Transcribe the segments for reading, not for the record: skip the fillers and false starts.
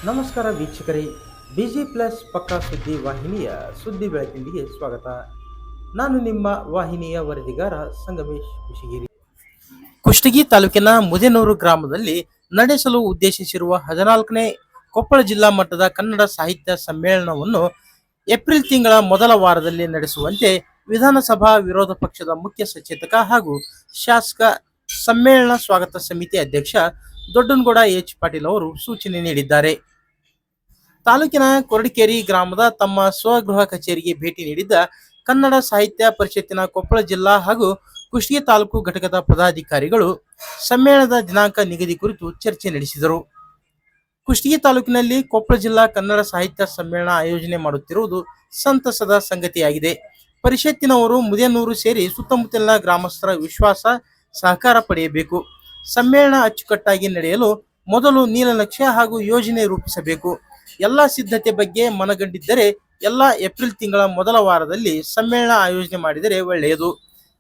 ನಮಸ್ಕಾರ ವೀಕ್ಷಕರೇ, busy plus ಪಕ್ಕಾ ಸುದ್ದಿ ವಾಹಿನಿಯ ಸುದ್ದಿ ಬೆಳಕಿಂಡಿಗೆ ಸ್ವಾಗತ. ನಾನು ನಿಮ್ಮ ವಾಹಿನಿಯ ವರದಿಗಾರ ಸಂಗಮೇಶ್ ಕುಶಿಗಿರಿ. ಕುಷ್ಟಗಿ ತಾಲೂಕಿನ ಮುದೇನೂರು ಗ್ರಾಮದಲ್ಲಿ ನಡೆಸಲು ಉದ್ದೇಶಿಸಿರುವ 14ನೇ ಕೊಪ್ಪಳ ಜಿಲ್ಲಾ ಮಟ್ಟದ ಕನ್ನಡ ಸಾಹಿತ್ಯ ಸಮ್ಮೇಳನವನ್ನು ಏಪ್ರಿಲ್ ತಿಂಗಳ ಮೊದಲ ವಾರದಲ್ಲಿ ನಡೆಸುವಂತೆ ವಿಧಾನಸಭಾ ವಿರೋಧ ಪಕ್ಷದ ಮುಖ್ಯ ಸಚೇತಕ ಹಾಗೂ ಶಾಸಕ ಸಮ್ಮೇಳನ ಸ್ವಾಗತ ಸಮಿತಿ ಅಧ್ಯಕ್ಷ ದೊಡ್ಡನಗೌಡ ಎಚ್ ಪಾಟೀಲ್ ಅವರು ಸೂಚನೆ ನೀಡಿದ್ದಾರೆ. ತಾಲೂಕಿನ ಕೊರಟಗೆರೆ ಗ್ರಾಮದ ತಮ್ಮ ಸ್ವಗೃಹ ಕಚೇರಿಗೆ ಭೇಟಿ ನೀಡಿದ್ದ ಕನ್ನಡ ಸಾಹಿತ್ಯ ಪರಿಷತ್ತಿನ ಕೊಪ್ಪಳ ಜಿಲ್ಲಾ ಹಾಗೂ ಕುಷ್ಟಗಿ ತಾಲೂಕು ಘಟಕದ ಪದಾಧಿಕಾರಿಗಳು ಸಮ್ಮೇಳನದ ದಿನಾಂಕ ನಿಗದಿ ಕುರಿತು ಚರ್ಚೆ ನಡೆಸಿದರು. ಕುಷ್ಟಗಿ ತಾಲೂಕಿನಲ್ಲಿ ಕೊಪ್ಪಳ ಜಿಲ್ಲಾ ಕನ್ನಡ ಸಾಹಿತ್ಯ ಸಮ್ಮೇಳನ ಆಯೋಜನೆ ಮಾಡುತ್ತಿರುವುದು ಸಂತಸದ ಸಂಗತಿಯಾಗಿದೆ. ಪರಿಷತ್ತಿನವರು ಮುದೇನೂರು ಸೇರಿ ಸುತ್ತಮುತ್ತಲಿನ ಗ್ರಾಮಸ್ಥರ ವಿಶ್ವಾಸ ಸಹಕಾರ ಪಡೆಯಬೇಕು. ಸಮ್ಮೇಳನ ಅಚ್ಚುಕಟ್ಟಾಗಿ ನಡೆಯಲು ಮೊದಲು ನೀಲನಕ್ಷೆ ಹಾಗೂ ಯೋಜನೆ ರೂಪಿಸಬೇಕು. ಎಲ್ಲ ಸಿದ್ಧತೆ ಬಗ್ಗೆ ಮನಗಂಡಿದ್ದರೆ ಏಪ್ರಿಲ್ ತಿಂಗಳ ಮೊದಲ ವಾರದಲ್ಲಿ ಸಮ್ಮೇಳನ ಆಯೋಜನೆ ಮಾಡಿದರೆ ಒಳ್ಳೆಯದು.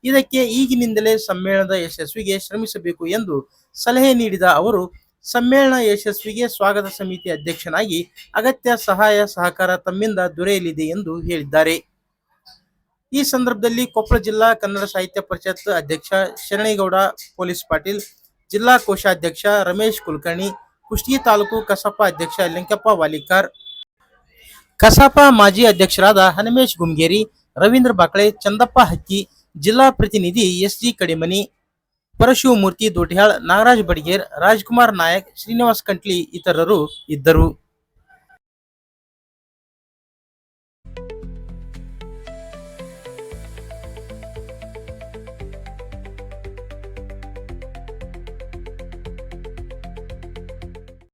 ಇದಕ್ಕೆ ಈಗಿನಿಂದಲೇ ಸಮ್ಮೇಳನದ ಯಶಸ್ವಿಗೆ ಶ್ರಮಿಸಬೇಕು ಎಂದು ಸಲಹೆ ನೀಡಿದ ಅವರು, ಸಮ್ಮೇಳನ ಯಶಸ್ವಿಗೆ ಸ್ವಾಗತ ಸಮಿತಿ ಅಧ್ಯಕ್ಷನಾಗಿ ಅಗತ್ಯ ಸಹಾಯ ಸಹಕಾರ ತಮ್ಮಿಂದ ದೊರೆಯಲಿದೆ ಎಂದು ಹೇಳಿದ್ದಾರೆ. ಈ ಸಂದರ್ಭದಲ್ಲಿ ಕೊಪ್ಪಳ ಜಿಲ್ಲಾ ಕನ್ನಡ ಸಾಹಿತ್ಯ ಪರಿಷತ್ ಅಧ್ಯಕ್ಷ ಶರಣೇಗೌಡ ಪೊಲೀಸ್ ಪಾಟೀಲ್, ಜಿಲ್ಲಾ ಕೋಶಾಧ್ಯಕ್ಷ ರಮೇಶ್ ಕುಲಕರ್ಣಿ, ಕುಷ್ಟಗಿ ತಾಲೂಕು ಕಸಾಪ ಅಧ್ಯಕ್ಷ ಲಿಂಕಪ್ಪ ವಾಲಿಕಾರ್, ಕಸಾಪ ಮಾಜಿ ಅಧ್ಯಕ್ಷರಾದ ಹನುಮೇಶ್ ಗುಮ್ಗೇರಿ, ರವೀಂದ್ರ ಬಾಕಳೆ, ಚಂದಪ್ಪ ಹಕ್ಕಿ, ಜಿಲ್ಲಾ ಪ್ರತಿನಿಧಿ ಎಸ್.ಜಿ. ಕಡಿಮನಿ, ಪರಶಿವಮೂರ್ತಿ ದೋಟಿಹಾಳ್, ನಾಗರಾಜ್ ಬಡಿಗೇರ್, ರಾಜ್ಕುಮಾರ್ ನಾಯಕ್, ಶ್ರೀನಿವಾಸ್ ಕಂಟ್ಲಿ ಇತರರು ಇದ್ದರು.